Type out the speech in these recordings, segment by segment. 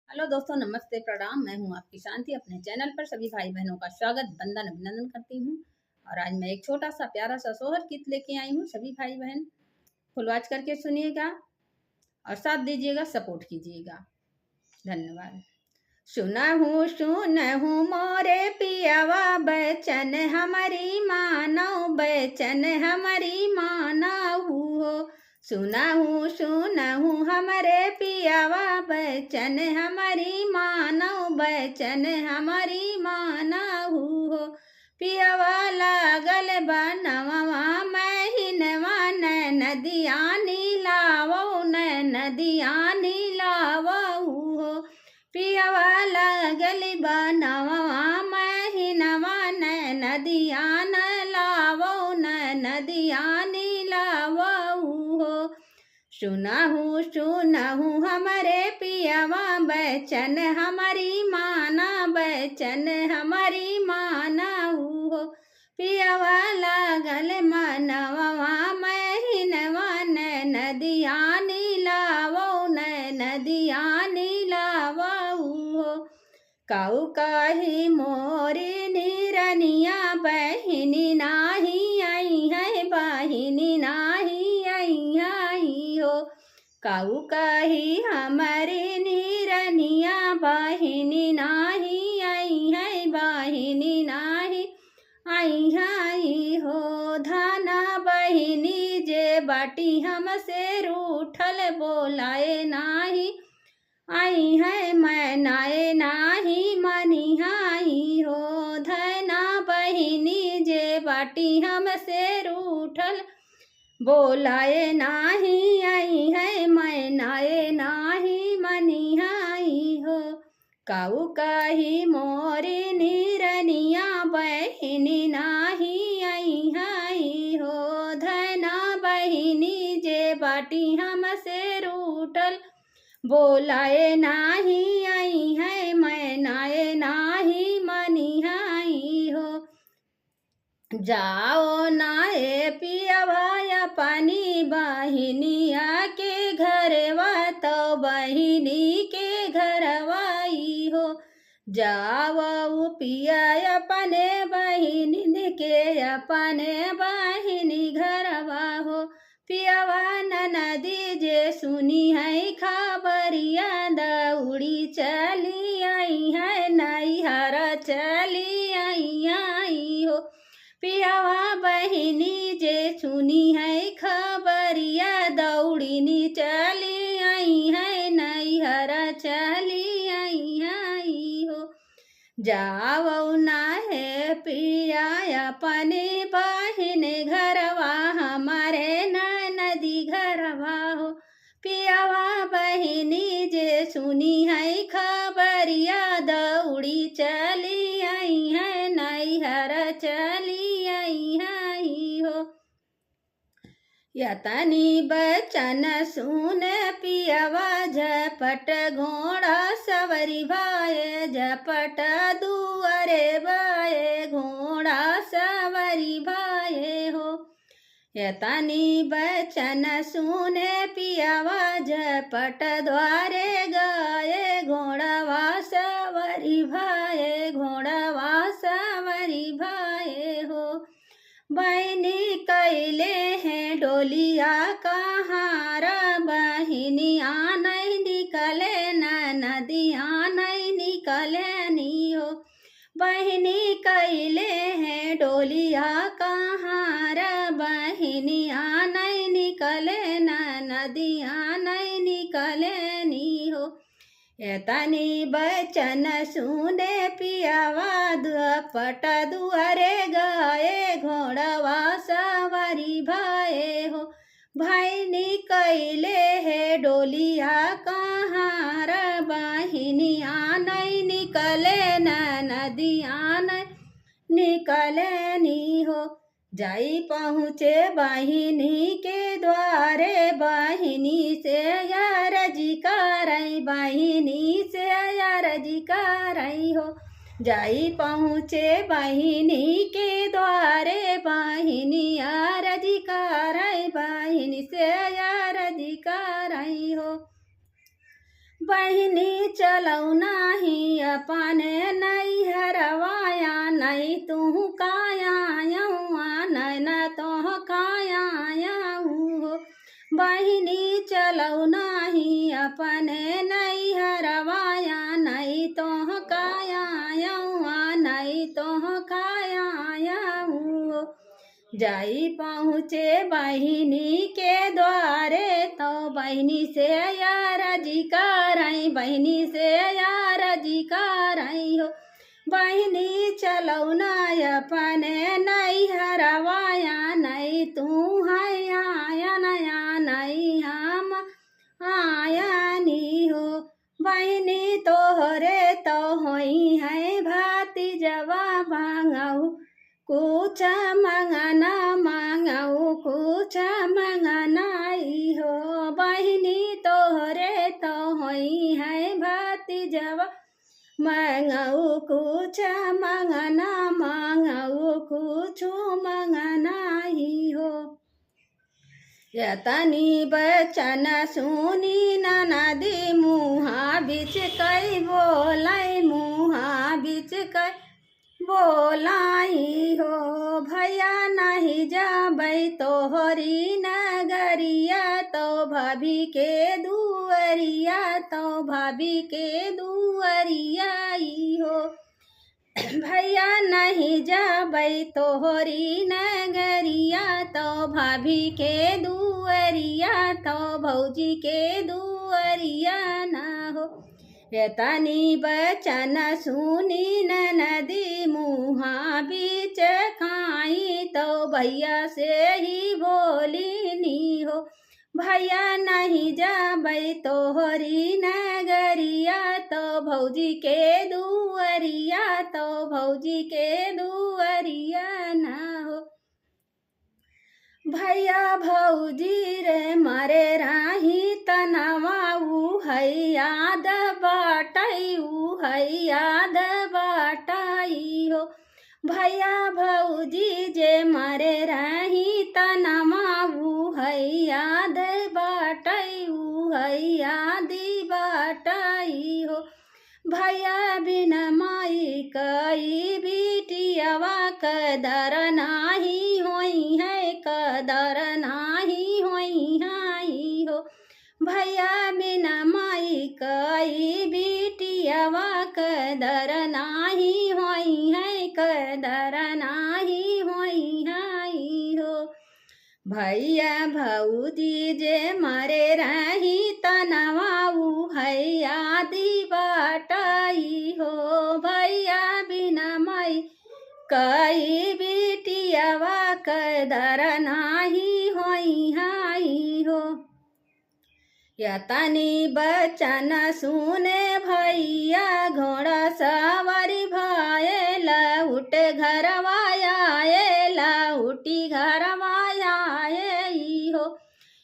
Hello दोस्तों, नमस्ते, प्रणाम। मैं हूं आपकी शांति। अपने चैनल पर सभी भाई बहनों का स्वागत, वंदन, अभिनंदन करती हूं। और आज मैं एक छोटा सा प्यारा सा सोहर गीत लेके आई हूं। सभी भाई बहन फुल वॉच करके सुनिएगा और साथ दीजिएगा, सपोर्ट कीजिएगा। धन्यवाद। सुनहु मोरे पियावा बचन हमारी मानव, बचन हमारी मानव हो। सुनहु हमारे पियावा बचन हमारी मानव, बचन हमारी मानव हो। पियावा लागल बनवा महीनवा नदिया नीलावो, नदिया नीलावो हो। पियावा लागल बनवा महीनवा नदिया न लावो, नदिया नीलावो हो। सुनहु हमारे पियावा बचन हमारी माना, बचन हमारी माना हो। पियावा लागल मनवा महीनवा नदिया नीलावो, नदिया नीलावो हो। काऊ कही मोरी निरनिया बहिनी नाही आई है, बहिनी नाही आई हो। काऊ कही हमारी निरनिया बहिनी नाही आई है, बहिनी नाही आई हो। धाना बहिनी जे बाटी हमसे रूठल बोलाए नाही आई है, मैं नाए नाही मनिहाई हो। धना बहिनी जे बाटी हमसे रूठल बोलाए नाही आई है, मैं नाए नाही मनिहाई हो। काऊ कही मोरी निरनिया बहिनी नाही आई हो। धना बहिनी जे बाटी हमसे रूठल बोलाए नाही आई है, मैं नाए नाही मनिहाई हो। जाओ नाए पियावा अपनी बहिनिया के घरवा, तो बहिनी के घरवाई हो। जाओ पिया अपने बहिनी के, अपने बहिनी घरवा हो। पियावा नदी जे सुनी है खबरिया, दौड़ी चली आई है, नैहर चली आई हो। पियावा बहिनी जे सुनी है खबरिया, दौड़ीनी चली आई है, नैहर चली आई हो। जाओ ना है पिया अपने बहिन घरवा, हमारे नदी घरवा हो। पियावा बहिनी जे सुनी है खबरिया, दौड़ी चली आई है, नैहर चली आई हो। यतनी बचन सुन पियावा झपट घोड़ा सवरी भाए, झपट दुआरे बाए घोड़ा सवरी भाए हो। यतनी बचन सुने पियावा झपट द्वारे गाए, घोड़वा सवरी भाए, घोड़वा सवरी भाए हो। बहिनी कैले हैं डोलिया कहारा, बहिनिया नहीं निकले नदिया नहीं निकले नी हो। बहिनी कैले हैं डोलिया कहारा, बहिनिया नहीं निकले नदिया नहीं निकले नी हो। एतनी बचन सुने पियावा दुपट दुआरे गए, घोड़वा सवारी भाए हो। भाईनी कैले है डोलिया कहार, बहिनिया नहीं निकले नदिया नहीं निकले नी हो। जाई पहुँचे बहिनी के द्वारे, बहिनी से यारजी करई, बहिनी से यारजी करई हो। जाई पहुँचे बहिनी के द्वारे, बहिनी यारजी करई, बहिनी से यारजी करई हो। बहिनी चलऊ नाही अपने नैहरवाया, नहीं तू काया नैन तो काया हो। बहिनी चलऊ नाही अपने नैहरवाया, नहीं तो काया नहीं तो काया हो। जाई पहुँचे बहिनी के द्वारे, तो बहिनी से यार जी करई, बहिनी से यार जी करई हो। बहिनी चलऊ न अपने नैहरवाया, नहीं तू है आया नया नहीं हम आयानी हो। बहिनी तोहरे तो होई है भतीजवा, मांगऊ कुछ मंगना मांगऊ कुछ मंगनाई हो। बहिनी तोहरे तो होई है भतीजवा, मांगऊ कुछ मंगना मांगऊ कुछ मंगनाई हो। यतनी बचन सुनी ननदी, मुहा बिच कई बोलाई, मुहा बिच कई बोलाई हो। भैया नहीं जाबै तोहरी नगरिया, तो भाभी के दुअरिया, तो भाभी के दुअरिया हो। भैया नहीं जाबै तोहरी नगरिया, तो भाभी के दुअरिया, तो भौजी के दुअरिया ना हो। यतनी बचन सुनी ननदी, मुहा बीच खाई, तो भैया से ही बोली नी हो। भैया नहीं जाबै तोहरी नगरिया, तो भौजी के दुअरिया, तो भौजी के दुअरिया ना हो। भैया भौजी रे मारे राही तनवाऊ है याद बाटई, है याद बाटई हो। भैया भौजी जे मारे राही तनवाऊ है याद बाटई, है याद बाटई हो। भैया बिन माई कई बिटियावा, कदर नाही होई है, कदर नाही होई है हो। भैया बिन माई कई बिटियावा, कदर नाही होई है, कदर नाही होई है हो। भैया भौजी जे मारे रही तनवाऊ है यादी बाटई हो। भैया बिना माई कई बिटियावा, कदर नाही होई हाई हो। यतनी बचन सुने भैया, घोड़ा सवारी भाए लउट घरवाया, लउटी घरवाया हो।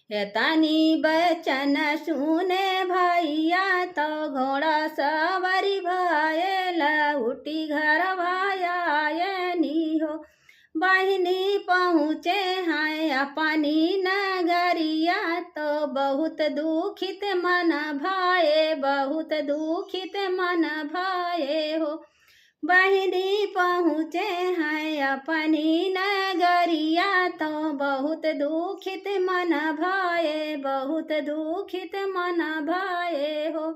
यतनी बचन सुने भैया, तो घोड़ा सवारी भाए लउटी घरवाया नी हो। बहिनी पहुँचे हैं अपनी नगरिया, तो बहुत दुखित मन भाए, बहुत दुखित मन भाए हो। बहिनी पहुँचे हैं अपनी नगरिया, तो बहुत दुखित मन भाए, बहुत दुखित मन भाए हो।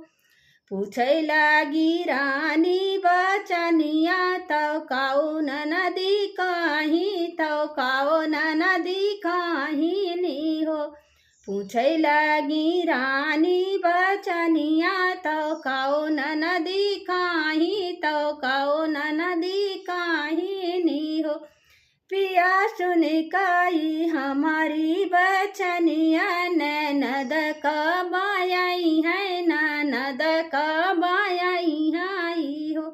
पूछे लागी रानी बचनिया, तो काऊ नदी कहीं, तो काऊ नदी कहीं नी हो। पूछे लागी रानी बचनिया, तो काऊ नदी कहीं, तो काऊ नदी कहीं नी हो। पिया सुन काई हमारी बचनिया, ननद कब आई है, ननद कब आई है हो।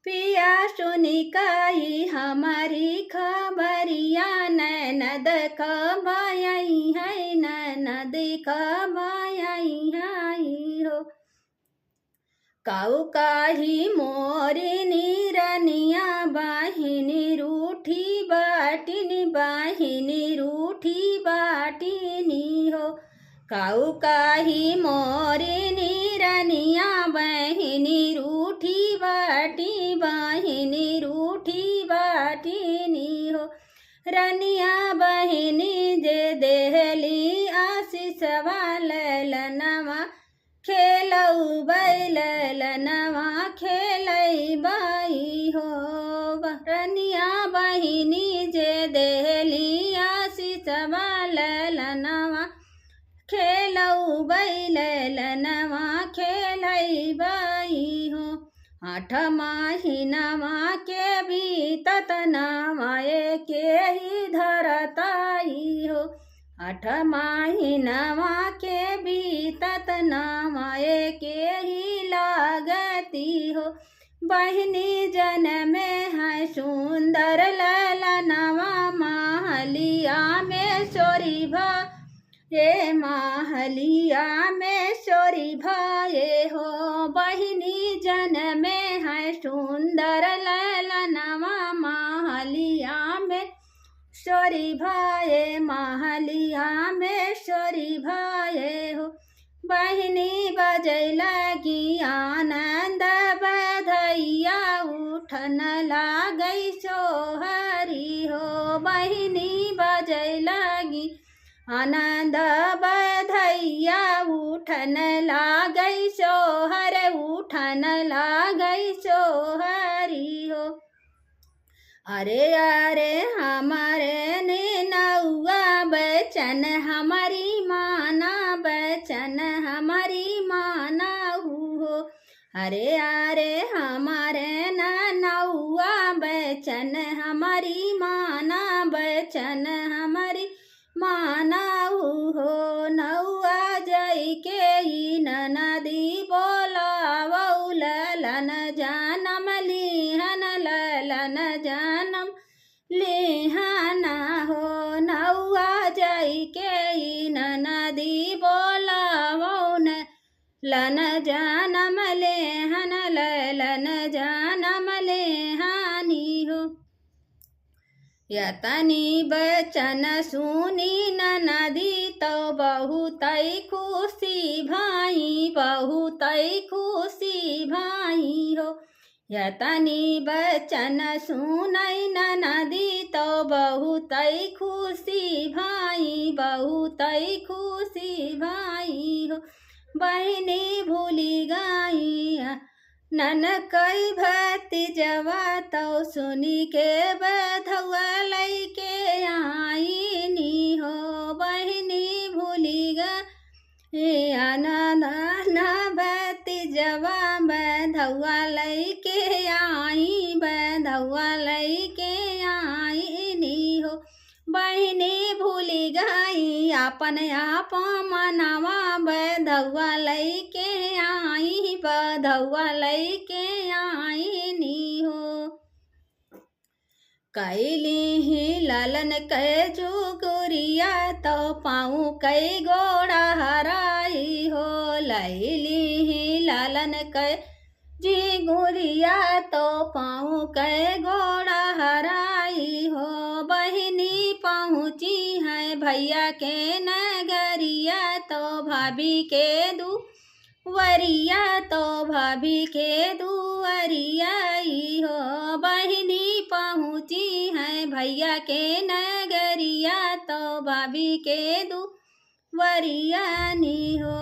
पिया सुन काई हमारी खबरिया, ननद कब आई है, ननद कब आई है हो। काऊ काही मोरी निरनिया, बाहिनी रूठी बाटिनी, बाहिनी रूठी बाटिनी हो। काऊ काही मोरिनी रनिया बहिनी रूठी बाटी बहिनी रूठी बाटीनी हो। रनिया बहिनी जे देहली आशीष ललनवा खेलऊ बैलनवा खेलई बाई हो। रनिया बहिनी जे देहली आशीष ललनवा खेलऊ बैलनवा खेलई बाई हो। 8 महीनावा के बीतत नामाए के ही धरताई हो। 8 महीनावा के बीतत नामाए के ही लागती हो। बहिनी जनमे है सुंदर ललनवा महलिया में सोरी भा ये महलिया में सोरी भाए हो। बहिनी जनमे है सुंदर ललनवा महलिया में सोरी भाए महलिया में सोरी भाए हो। बहिनी बजै लगी आनंद बधैया उठन लागई सोहरी हो। बहिनी बजै लगी आनंद बधैया उठन लागई सोहर उठन लागई सोहरी हो। अरे अरे हमारे नौआ बचन हमारी माना बचन हमारी माना हो। अरे अरे हमारे नौआ बचन हमारी माना बचन हमारी माना हो। नौआ जई के ही नदी बोलावौ ललन जानम लिहन ललन जानम लिहन हो। नौआ जई के ही नदी बोलावौ लन जानम लेहन ललन जानम लेहानी हो। यतनी बचन सुनी नदी तो बहुतई खुशी भाई बहुतई खुशी भाई हो। यतनी बचन सुनई नदी तो बहुतई खुशी भाई बहुतई खुशी भाई हो। बहिनी भूली गई नन कई भतीजवा तो सुनी के बधुआ लैके आईनी हो। बहिनी भूली गई न भतीजवा बधुआ लैके आई बधुआ लैके आईनी हो। बहिनी भूली गई अपन आप मनावा बधुआ लैके आई बधुआ लैके आईनी हो। कैली ही लालन कै जुगुरिया तो पाऊँ कई गोड़ा हराई हो। लैली ही लालन कै जी गुरिया तो पाऊँ कै गोड़ा हराई हो। बहिनी पहुँची है भैया के नगरिया तो भाभी के दुवरिया तो भाभी के दुवरिया हो। बहिनी पहुँची है भैया के नगरिया तो भाभी के दुवरिया नी हो।